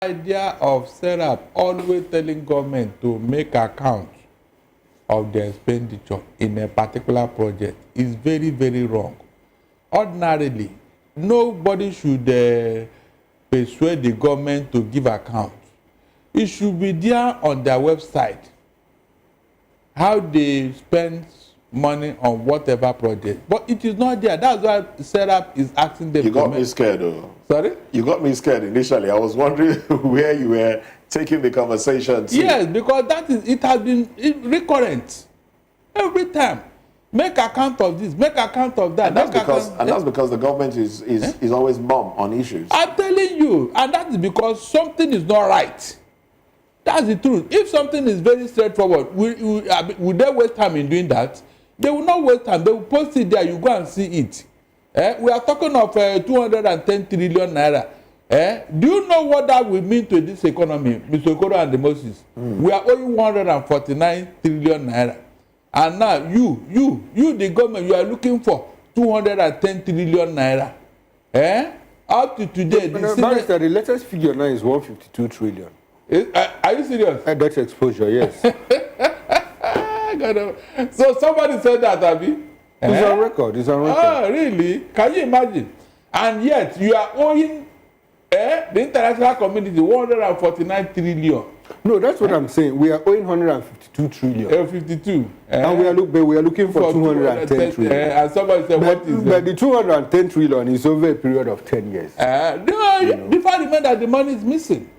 idea of Serap always telling government to make account of their expenditure in a particular project is very, very wrong. Ordinarily, nobody should persuade the government to give account. It should be there on their website how they spend money on whatever project. But it is not there. That's why Serap is asking them. You got me scared, though. Sorry? You got me scared initially. I was wondering where you were taking the conversation to. Yes, because it has been recurrent every time. Make account of this, make account of that. And that's because the government is always mum on issues. I'm telling you, and that is because something is not right. That's the truth. If something is very straightforward, will they waste time in doing that? They will not waste time. They will post it there. You go and see it. We are talking of 210 trillion naira. Do you know what that will mean to this economy, Mr. Okoro and the Moses? We are owing 149 trillion naira. And now you, the government, you are looking for 210 trillion naira. Up to today, the latest figure now is 152 trillion. Are you serious? That's exposure, yes. So somebody said that, Abi? It's on record. It's on record. Oh, really? Can you imagine? And yet you are owing the international community 149 trillion. No, that's what I'm saying. We are owing 152 trillion. 52. And we are looking for 210 trillion. And somebody said, what is but the 210 trillion is over a period of 10 years. Before I remember that the money is missing.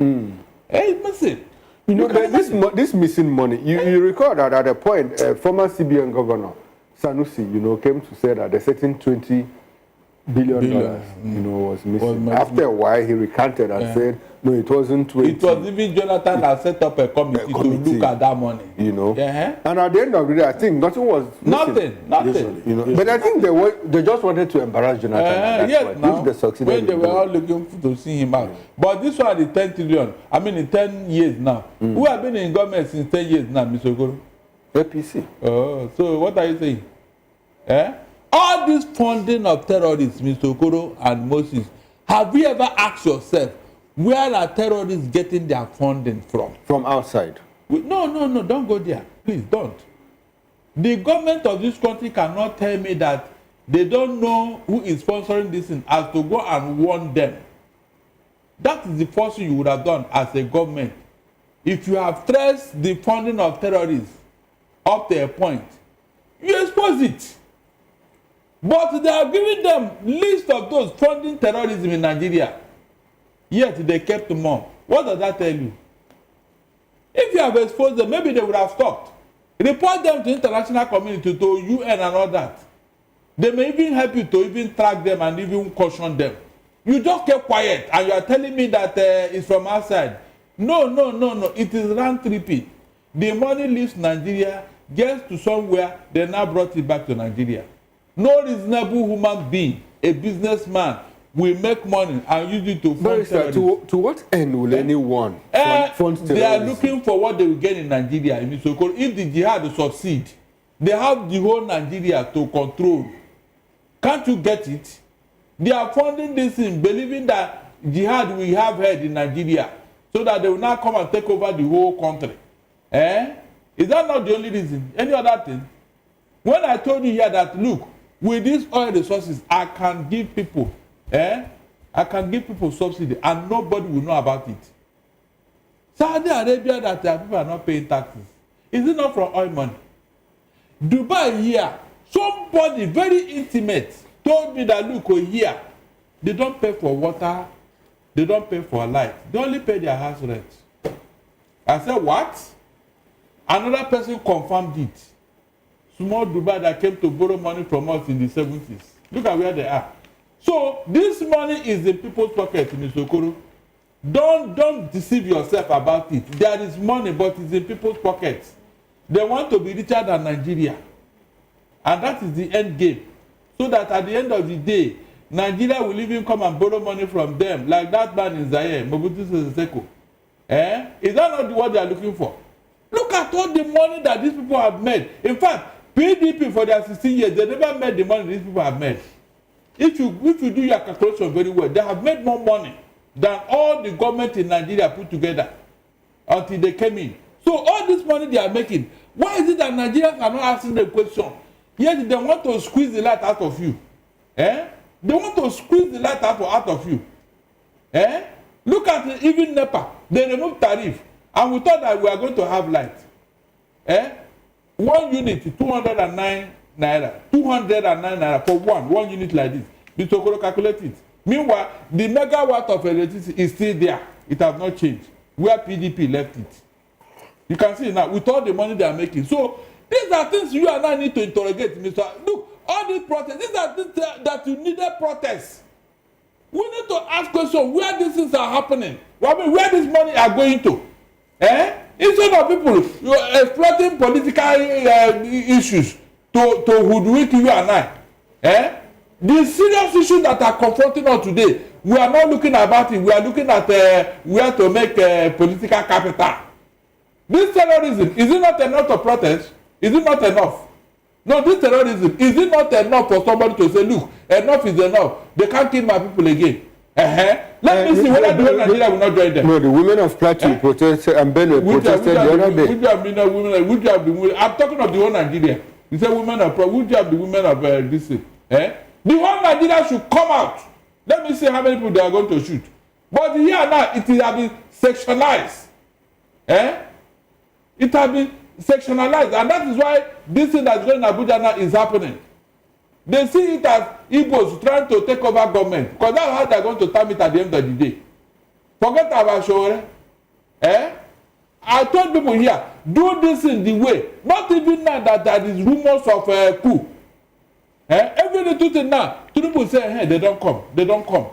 It's missing. You know, this missing money, you recall that at a point, former CBN governor, Sanusi, came to say that a certain $20 billion, was missing. After a while, he recanted and said, no, it wasn't 20. It was even Jonathan that set up a committee to look at that money. And at the end of the day, I think nothing was missing. Nothing. But I think they just wanted to embarrass Jonathan. Yes, now, when they were all looking to see him out. But this one is 10 trillion. I mean, in 10 years now. Who have been in government since 10 years now, Mr. Okoro? APC. Oh, so what are you saying? All this funding of terrorists, Mr. Okoro and Moses, have you ever asked yourself, where are terrorists getting their funding from? From outside. No, don't go there. Please, don't. The government of this country cannot tell me that they don't know who is sponsoring this thing as to go and warn them. That is the first thing you would have done as a government. If you have traced the funding of terrorists up to a point, you expose it. But they are giving them list of those funding terrorism in Nigeria. Yet they kept them on. What does that tell you? If you have exposed them, maybe they would have stopped. Report them to international community, to UN and all that. They may even help you to even track them and even caution them. You just kept quiet and you are telling me that it's from outside. No. It is round tripping. The money leaves Nigeria, gets to somewhere, they now brought it back to Nigeria. No reasonable human being, a businessman, will make money and use it to fund terrorism. To what end will anyone fund terrorism? They are looking for what they will get in Nigeria. If the jihad succeed, they have the whole Nigeria to control. Can't you get it? They are funding this thing, believing that jihad will have head in Nigeria, so that they will now come and take over the whole country. Is that not the only reason? Any other thing? When I told you here that, look, with these oil resources, I can give people subsidy and nobody will know about it. Saudi Arabia, that their people are not paying taxes. Is it not from oil money? Dubai here, somebody very intimate told me that, look, here, they don't pay for water, they don't pay for light, they only pay their house rent. I said, what? Another person confirmed it. Small Dubai that came to borrow money from us in the 70s. Look at where they are. So this money is in people's pocket, Mr. Okoro. Don't deceive yourself about it. There is money, but it's in people's pockets. They want to be richer than Nigeria. And that is the end game. So that at the end of the day, Nigeria will even come and borrow money from them, like that man in Zaire, Mobutu Sese Seko. Is that not what they are looking for? Look at all the money that these people have made. In fact, PDP for their 16 years, they never made the money these people have made. If you do your calculation very well, they have made more money than all the government in Nigeria put together until they came in. So all this money they are making, why is it that Nigerians are not asking the question? Yet they want to squeeze the light out of you. Eh? They want to squeeze the light out of you. Eh? Look at even NEPA. They removed tariff. And we thought that we are going to have light. Eh? 1 unit, 209 naira. 209 naira for one unit like this. Mr. Okoro, calculate it. Meanwhile, the megawatt of electricity is still there. It has not changed. Where PDP left it. You can see now, with all the money they are making. So, these are things you and I need to interrogate, Mr. Look, all these protests, these are things that you needed protests. We need to ask questions where these things are happening. I mean, where this money are going to. Eh? Instead of people exploiting political issues to hoodwink you and I. Eh? The serious issues that are confronting us today, we are not looking about it. We are looking at where to make political capital. This terrorism, is it not enough to protest? Is it not enough? No, this terrorism, is it not enough for somebody to say, look, enough is enough. They can't kill my people again. Let me see whether the whole Nigeria will not join them. No, the women of Plateau protested and Benue protested the other day. Would you have the women? I'm talking of the whole Nigeria. You say women of would you have the women of this thing? The whole Nigeria should come out. Let me see how many people they are going to shoot. But here now, it has been sectionalized. It has been sectionalized, and that is why this thing that's going in Abuja now is happening. They see it as Igbos trying to take over government, because that's how they're going to term it at the end of the day. Forget about Shore. I told people here, do this in the way. Not even now that there is rumors of coup. Every little thing now, people say, hey, they don't come. They don't come.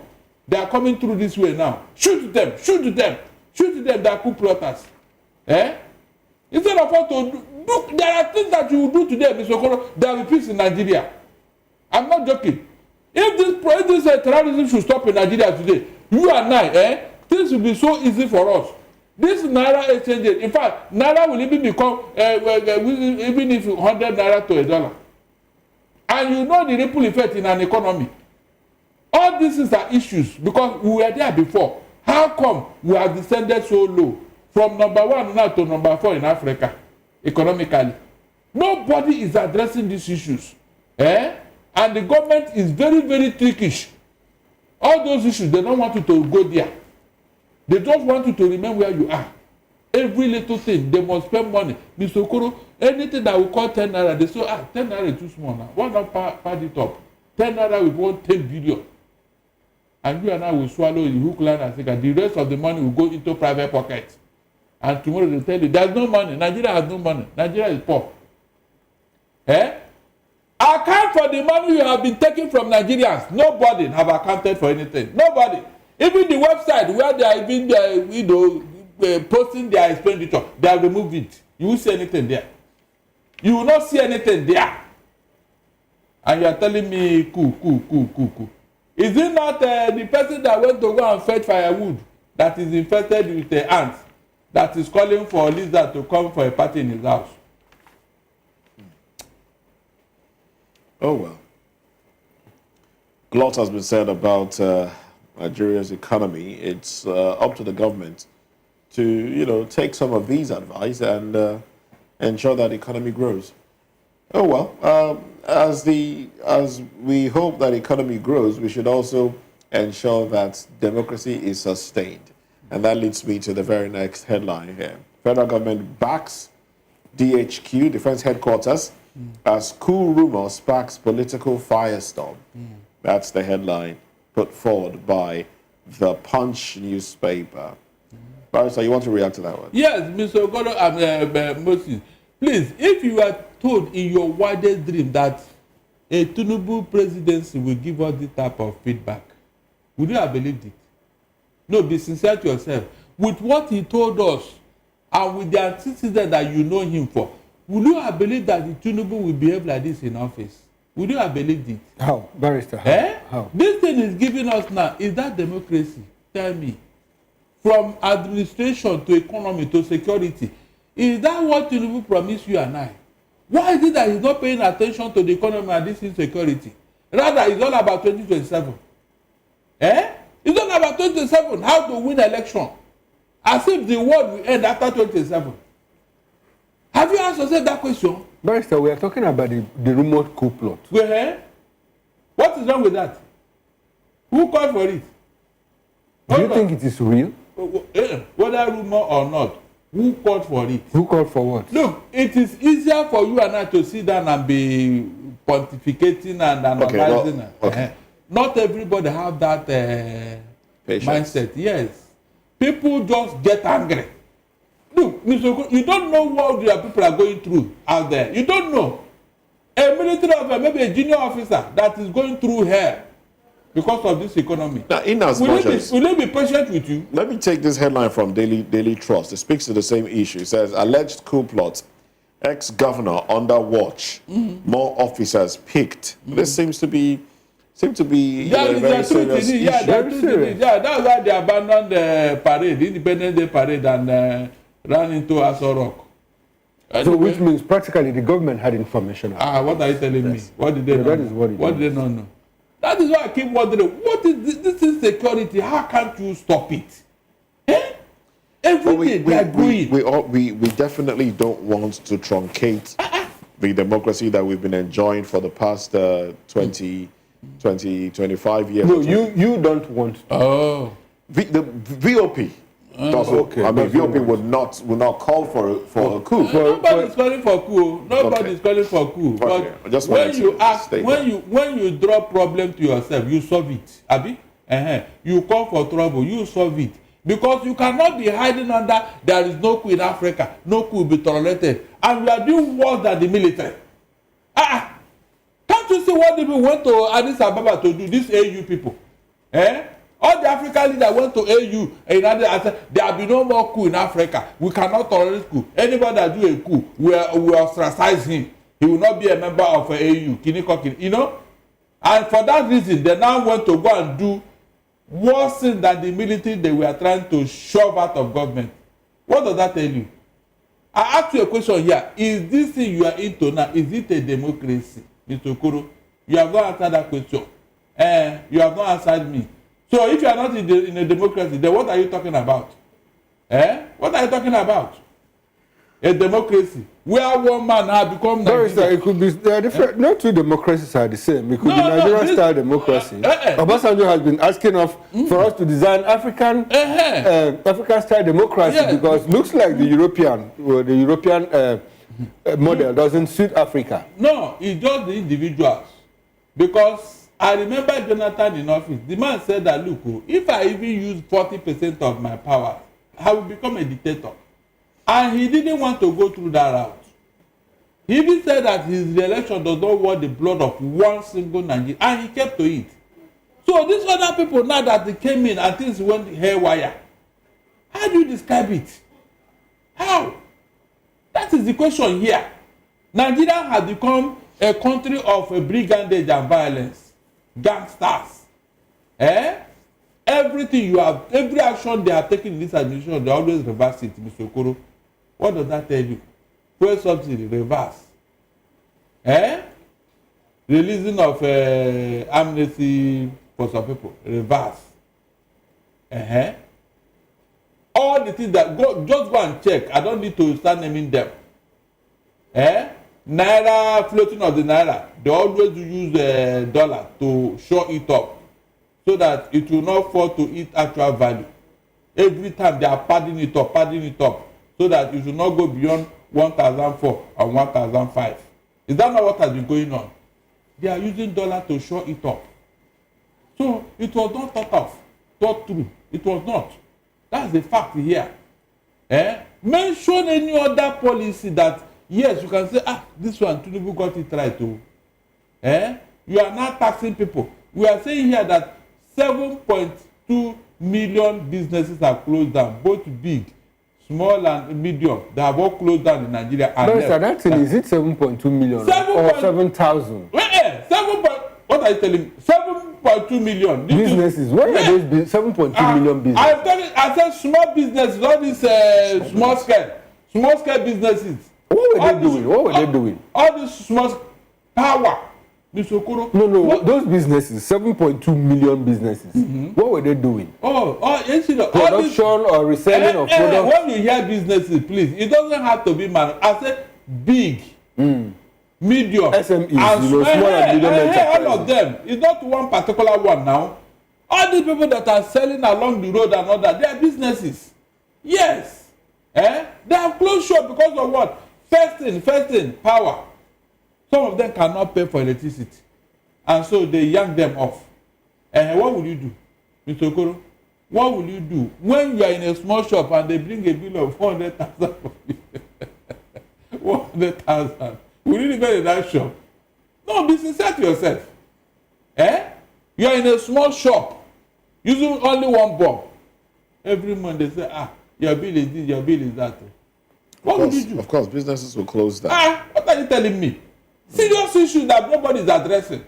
They are coming through this way now. Shoot them. Shoot them. Shoot them. They are coup plotters. Instead of us to look, there are things that you will do today, Mr. Okoro, there will be peace in Nigeria. I'm not joking. If this terrorism should stop in Nigeria today, you and I, things will be so easy for us. This Naira exchange, in fact, Naira will even become, even if 100 Naira to $1. And you know the ripple effect in an economy. All these are issues because we were there before. How come we have descended so low? From number 1 now to number 4 in Africa, economically. Nobody is addressing these issues. And the government is very, very trickish. All those issues, they don't want you to go there. They just want you to remain where you are. Every little thing, they must spend money. Mr. Okoro, anything that we call 10 Naira, they say, 10 Naira is too small now. Why not pad it up? 10 Naira we want 10 billion. And you and I will swallow the hook, line, and sinker. The rest of the money will go into private pockets. And tomorrow they'll tell you, there's no money. Nigeria has no money. Nigeria is poor. Account for the money you have been taking from Nigerians. Nobody have accounted for anything. Nobody. Even the website where they are even posting their expenditure, they have removed it. You won't see anything there. You will not see anything there. And you are telling me, cool. Is it not the person that went to go and fetch firewood that is infested with the ants? That is calling for Lizard to come for a party in his house. Oh, well. A lot has been said about Nigeria's economy. It's up to the government to, take some of these advice and ensure that the economy grows. Oh, well. As we hope that the economy grows, we should also ensure that democracy is sustained. And that leads me to the very next headline here. Federal government backs DHQ, Defense Headquarters, as coup rumor sparks political firestorm. That's the headline put forward by the Punch newspaper. Barrister, you want to react to that one? Yes, Mr. Ogodo and Moses. Please, if you are told in your wildest dream that a Tinubu presidency will give us this type of feedback, would you have believed it? No, be sincere to yourself. With what he told us and with the antecedent that you know him for, would you have believed that the Tinubu will behave like this in office? Would you have believed it? How? Barrister, how? This thing is giving us now, is that democracy? Tell me. From administration to economy to security, is that what Tinubu promised you and I? Why is it that he's not paying attention to the economy and this insecurity? Rather, it's all about 2027. It's not about 27, how to win election. As if the world will end after 27. Have you asked yourself that question? Barrister, we are talking about the rumored coup plot. What is wrong with that? Who called for it? Do you think it is real? Whether rumor or not, who called for it? Who called for what? Look, it is easier for you and I to sit down and be pontificating and analyzing. Okay. Not everybody have that mindset. Yes. People just get angry. Look, Mr. You don't know what the people are going through out there. You don't know. A military officer, maybe a junior officer that is going through hell because of this economy. Now, in as will much as... Will they be patient with you? Let me take this headline from Daily Trust. It speaks to the same issue. It says, alleged coup plot, ex-governor under watch, more officers picked. This seems to be very serious issue. Yeah, that's why they abandoned the parade, Independence Day parade, and ran into Aso Rock. So which means practically the government had information. What are you telling me? What did they know? That is what did they not know? That is why I keep wondering, what is this insecurity? How can't you stop it? Every day they are going. We definitely don't want to truncate the democracy that we've been enjoying for the past 20, 25 years. No, you don't want to. The VOP. Okay. I mean, VOP would not call for a coup. Nobody's calling for coup. Nobody's calling for coup. But just when you draw problem to yourself, you solve it. Abi? You call for trouble, you solve it. Because you cannot be hiding under there is no coup in Africa, no coup will be tolerated, and we are doing worse than the military. Can't you see what they went to Addis Ababa to do? These AU people. All the African leaders went to AU and said, there will be no more coup in Africa. We cannot tolerate coup. Anybody that do a coup, we ostracize him. He will not be a member of AU. You know? And for that reason, they now want to go and do worse than the military they were trying to shove out of government. What does that tell you? I ask you a question here. Is this thing you are into now, is it a democracy? Mr. Okoro, you have not answered that question. You have not answered me. So if you are not in a democracy, then what are you talking about? What are you talking about? A democracy where one man has become Nigeria. It could be different. Not two democracies are the same. It could be Nigerian style democracy. Obasanjo has been asking for us to design African style democracy because it looks like the European model doesn't suit Africa. No, it's just the individuals. Because I remember Jonathan in office. The man said that, look, if I even use 40% of my power, I will become a dictator. And he didn't want to go through that route. He even said that his re-election does not want the blood of one single Nigerian. And he kept to it. So these other people, now that they came in and things went haywire, how do you describe it? How? That is the question here. Nigeria has become a country of brigandage and violence. Gangsters. Everything every action they have taken in this administration, they always reverse it, Mr. Okoro. What does that tell you? Fuel subsidy, reverse. Releasing of amnesty for some people, reverse. All the things that just go and check. I don't need to start naming them. Naira, floating of the naira, they always use dollar to shore it up so that it will not fall to its actual value. Every time they are padding it up so that it will not go beyond 1,004 or 1,005. Is that not what has been going on? They are using dollar to shore it up. So it was not thought through. It was not. That's the fact here. Mention any other policy that yes, you can say, this one, Tinubu got it right too. You are not taxing people. We are saying here that 7.2 million businesses are closed down, both big, small and medium. They have all closed down in Nigeria. That thing, is it 7.2 million or 7,000? What are you telling me? 7.2 million. Businesses. What are those 7.2 million businesses? I said small businesses, all these small scale businesses. What were they doing? All these small power. Mr. Okoro. No, those businesses, 7.2 million businesses, what were they doing? Production or reselling of products? When you hear businesses, please, it doesn't have to be I said big, medium, SMEs, small and medium enterprises. all of them. It's not one particular one now. All these people that are selling along the road and all that, they are businesses. Yes. They have closed shop because of what? First thing, power. Some of them cannot pay for electricity. And so they yank them off. What will you do, Mr. Okoro? What will you do when you are in a small shop and they bring a bill of 400,000 for you? 100,000. Will you go in that shop? No, be sincere to yourself. You are in a small shop using only one bulb. Every month they say, your bill is this, your bill is that. What will you do? Of course, businesses will close down. What are you telling me? Serious issues that nobody is addressing.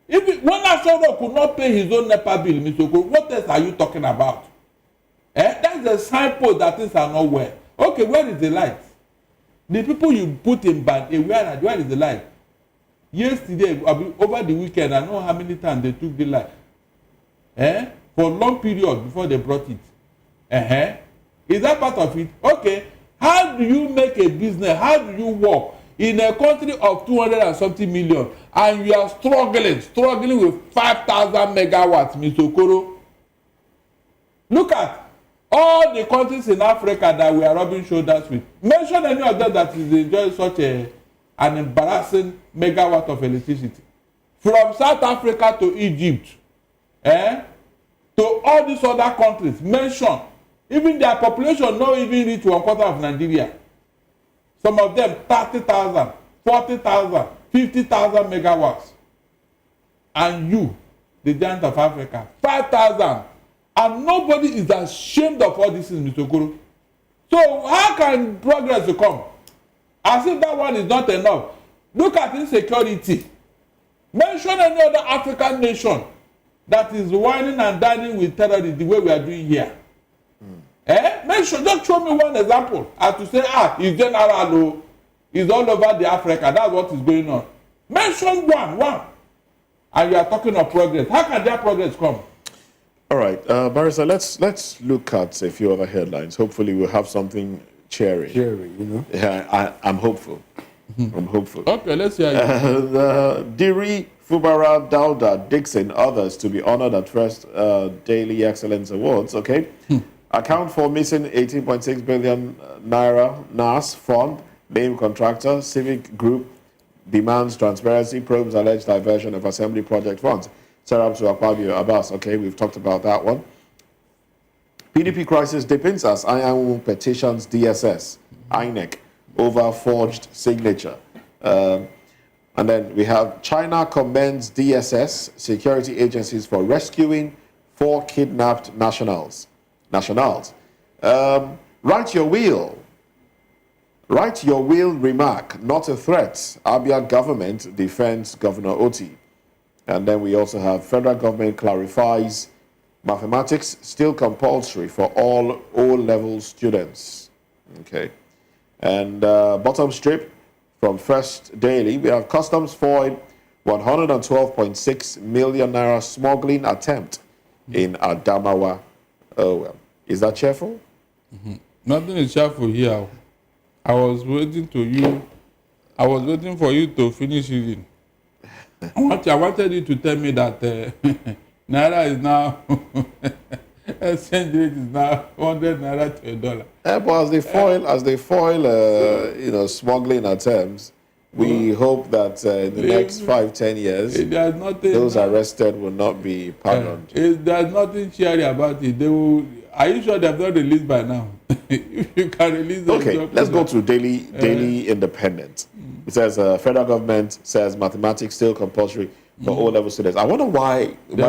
When Aso Rock could not pay his own NEPA bill, Mr. Okoro, what else are you talking about? That's a signpost that things are not well. Okay, where is the light? The people you put in bad, where is the light? Yesterday, over the weekend, I know how many times they took the light. For a long period before they brought it. Is that part of it? Okay. How do you make a business? How do you work in a country of 200 and something million and you are struggling with 5,000 megawatts, Mr. Okoro? Look at all the countries in Africa that we are rubbing shoulders with. Mention any of them that is enjoying such an embarrassing megawatt of electricity. From South Africa to Egypt, to all these other countries, mention. Even their population not even reach 1/4 of Nigeria. Some of them 30,000, 40,000, 50,000 megawatts. And you, the giant of Africa, 5,000. And nobody is ashamed of all this, Mr. Okoro. So how can progress come? As if that one is not enough. Look at insecurity. Mention any other African nation that is whining and dining with terrorists the way we are doing here. Mention, just show me one example. And to say, it's general, it's all over the Africa. That's what is going on. Mention one. And you are talking of progress. How can that progress come? All right, Barrister, let's look at a few other headlines. Hopefully we'll have something cheering. Yeah, I'm hopeful. I'm hopeful. Okay, let's hear you. Diri, Fubara, Dauda, Dixon, others to be honored at first Daily Excellence Awards, okay? Account for missing 18.6 billion naira NAS fund, name contractor, civic group demands transparency, probes alleged diversion of assembly project funds. Sarab to Akpabio Abbas, okay, we've talked about that one. PDP crisis deepens as IAU petitions DSS, INEC, over forged signature. And then we have China commends DSS, security agencies for rescuing 4 kidnapped nationals. Write your will remark, not a threat. Abia government defends Governor Oti. And then we also have federal government clarifies mathematics still compulsory for all O-level students. Okay. And bottom strip from First Daily, we have customs foiled 112.6 million naira smuggling attempt in Adamawa. Oh, well. Is that cheerful? Nothing is cheerful here. I was waiting for you to finish reading. I wanted you to tell me that Naira is now, exchange rate is now 100 Naira to $1. But as they foil smuggling attempts, we hope that in the next 5-10 years, those arrested will not be pardoned. There's nothing cheery about it. Are you sure they've not released by now? If you can release them. Okay, let's go to Daily Independent. It says federal government says mathematics still compulsory for O-level students. I wonder why they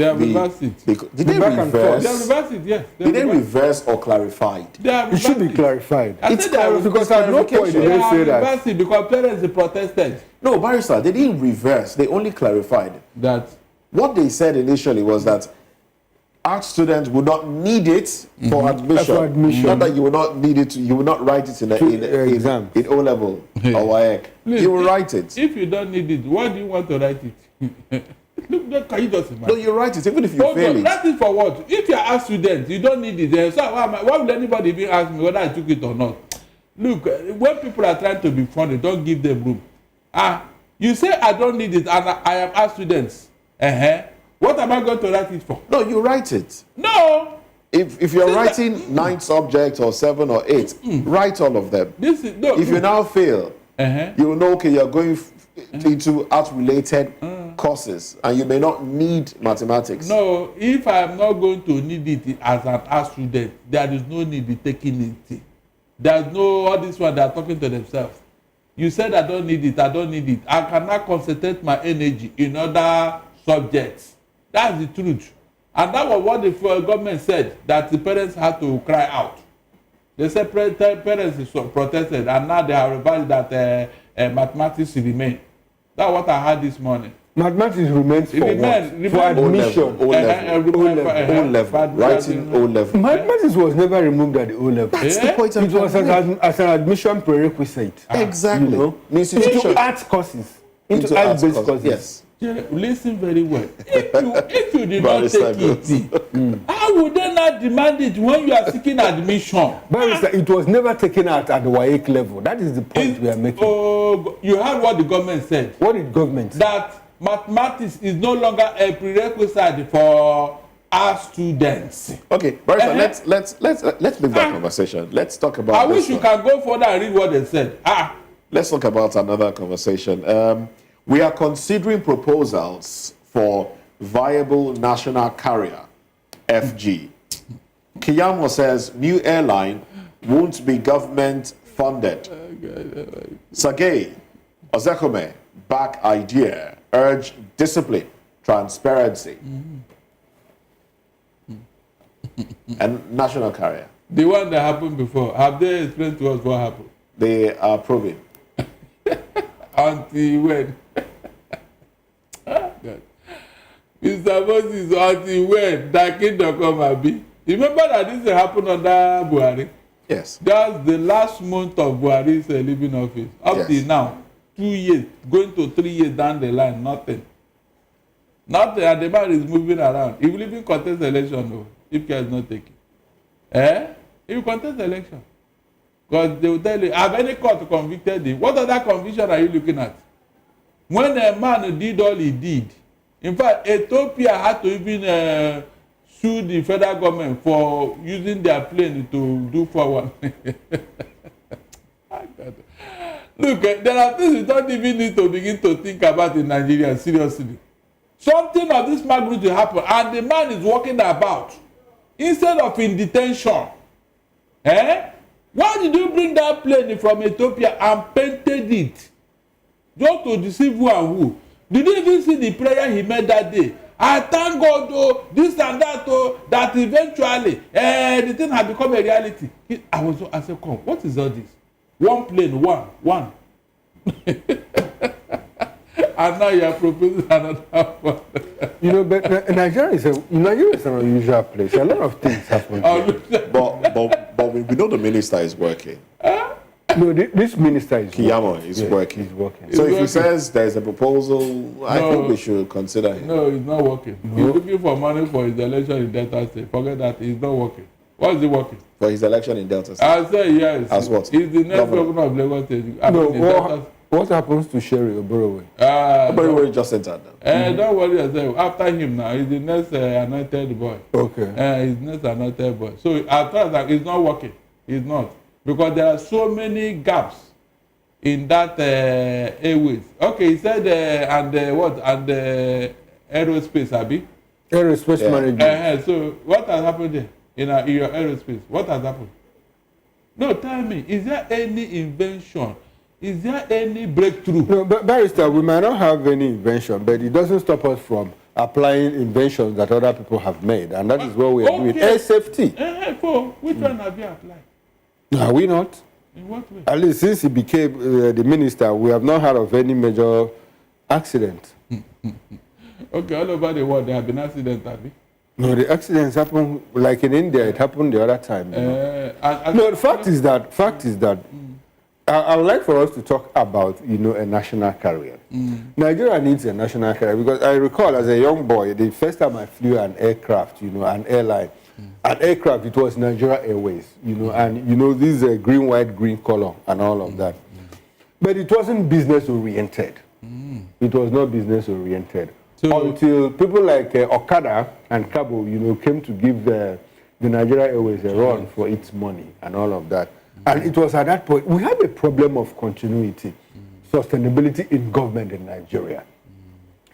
have reversed it. Did they reverse? They have reversed it, yes. Did they reverse or clarified? It should be clarified. It's because at no point did they say that. Reversed it because parents protested. No, Barrister, they didn't reverse. They only clarified. That what they said initially was that art students would not need it for admission. For admission. Not that you will not need it. You will not write it in exam. In O level or WAEC. You will write it. If you don't need it, why do you want to write it? Look, can you just imagine? No, you write it even if you fail it. Write it for what? If you are a student, you don't need it. So why would anybody even ask me whether I took it or not? Look, when people are trying to be funny, don't give them room. You say I don't need it, and I am a student. What am I going to write it for? No, you write it. No. If you're writing 9 subjects or 7 or 8, write all of them. If you now fail, you will know, okay, you're going into art-related courses, and you may not need mathematics. No, if I'm not going to need it as an art student, there is no need in taking it. There's no, all this one, they are talking to themselves. You said I don't need it, I don't need it. I cannot concentrate my energy in other subjects. That's the truth. And that was what the government said, that the parents had to cry out. They said parents protested, and now they have revised that mathematics remain. That's what I heard this morning. Mathematics remains for what? For admission. O level. Writing O level. Mathematics was never removed at the O level. That's the point it was as an admission prerequisite. Exactly. You know? Into art courses. Into art-based courses. Yes. Yeah, listen very well. If you did not take it, how would they not demand it when you are seeking admission? Barrister, it was never taken out at the WAEC level. That is the point we are making. You heard what the government said. What did government say? That mathematics is no longer a prerequisite for our students. Okay, Barrister, let's leave that conversation. Let's talk about I wish you can go further and read what they said. Let's talk about another conversation. We are considering proposals for viable national carrier, FG. Kiyamo says new airline won't be government funded. Sergei Ozekome back idea, urge discipline, transparency. And national carrier. The one that happened before, have they explained to us what happened? They are proving. Until when? God. Mr. Moses, until when? That kingdom come and be. Remember that this happened under Buhari? Yes. That's the last month of Buhari's leaving office. Up till now, 2 years, going to 3 years down the line, nothing. Nothing, and the man is moving around. He will even contest election, though, if care is not taken. He will contest election. Because they will tell you, have any court convicted him? What other conviction are you looking at? When a man did all he did, in fact, Ethiopia had to even sue the federal government for using their plane to do forward. Look, there are things you don't even need to begin to think about in Nigeria, seriously. Something of this magnitude happened, and the man is walking about instead of in detention. Why did you bring that plane from Ethiopia and painted it? Just to deceive who and who? Did you even see the prayer he made that day? I thank God, oh, this and that, oh, that eventually the thing had become a reality. I said, come, what is all this? One plane, one. And now you are proposing another one. You know, but Nigeria is an unusual place. A lot of things happen. But we know the minister is working. No, this minister is Kiyamo is working. He's working. So if he says there's a proposal, I think we should consider him. No, he's not working. No. He's looking for money for his election in Delta State. Forget that. He's not working. What is he working? For his election in Delta State? I say yes. As what? He's the next governor of Lagos State. What happens to Sherry Oborowe? Oborowe just entered now. Don't worry yourself. After him now, he's the next anointed boy. Okay. He's the next anointed boy. So as far as he's not working. He's not. Because there are so many gaps in that airways. Okay, he said, and aerospace, Abi? Aerospace management. So what has happened there in your aerospace? What has happened? No, tell me, is there any invention? Is there any breakthrough? No, but Barrister, we might not have any invention, but it doesn't stop us from applying inventions that other people have made, and that is what we are doing. Air safety. Which one have you applied? No, are we not? In what way? At least since he became the minister, we have not heard of any major accident. Okay, all over the world there have been accidents, have you? No, the accidents happen like in India. It happened the other time. No, the fact is that I would like for us to talk about a national carrier. Nigeria needs a national carrier because I recall as a young boy the first time I flew an aircraft, an airline, an aircraft. It was Nigeria Airways, and this green, white, green color and all of that. But it wasn't business oriented. It was not business oriented. Until people like Okada and Cabo, came to give the Nigeria Airways a run for its money and all of that. And it was at that point, we have a problem of continuity, sustainability in government in Nigeria.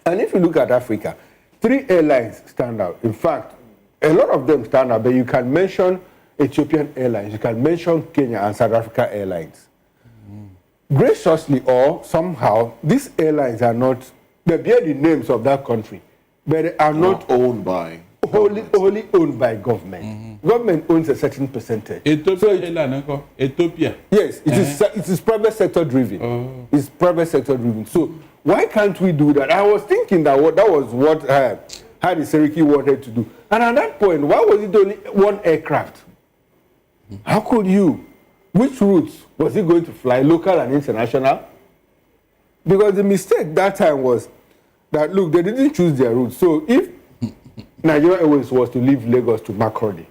And if you look at Africa, 3 airlines stand out. In fact, a lot of them stand out, but you can mention Ethiopian Airlines, you can mention Kenya and South Africa Airlines. Graciously or somehow, these airlines are not, they bear the names of that country, but they are not owned by wholly owned by government. Government owns a certain percentage. Ethiopia. Yes, it is private sector driven. It's private sector driven. So why can't we do that? I was thinking that was what Hadi Seriki wanted to do. And at that point, why was it only 1 aircraft? How could you? Which routes was he going to fly, local and international? Because the mistake that time was that, look, they didn't choose their route. So if Nigeria Airways was to leave Lagos to Makurdi,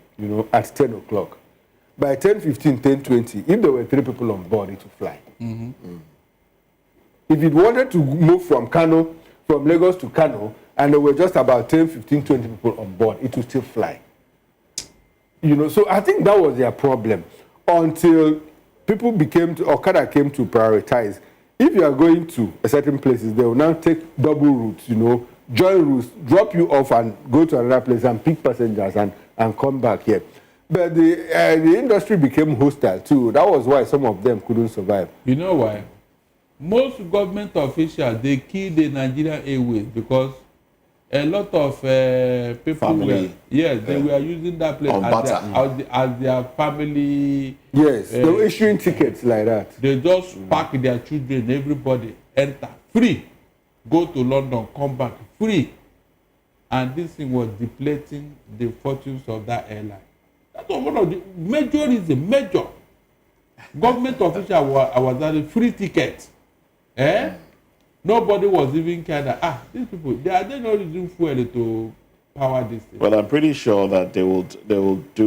at 10 o'clock, by 10:15, 10:20, if there were 3 people on board, it would fly. If it wanted to move from Lagos to Kano, and there were just about 10, 15, 20 people on board, it would still fly. So I think that was their problem. Until people Okada came to prioritize. If you are going to a certain places, they will now take double routes, join routes, drop you off and go to another place and pick passengers and come back here. But the industry became hostile too. That was why some of them couldn't survive. You know why? Most government officials, they killed the Nigerian Airways because a lot of people they were using that place as their family. Yes, they were issuing tickets like that. They just pack their children, everybody enter free, go to London, come back free, and this thing was depleting the fortunes of that airline. That was one of the major reasons. Major government official was at a free ticket. Nobody was even kind of these people they not using fuel to power this thing. Well, I'm pretty sure that they will do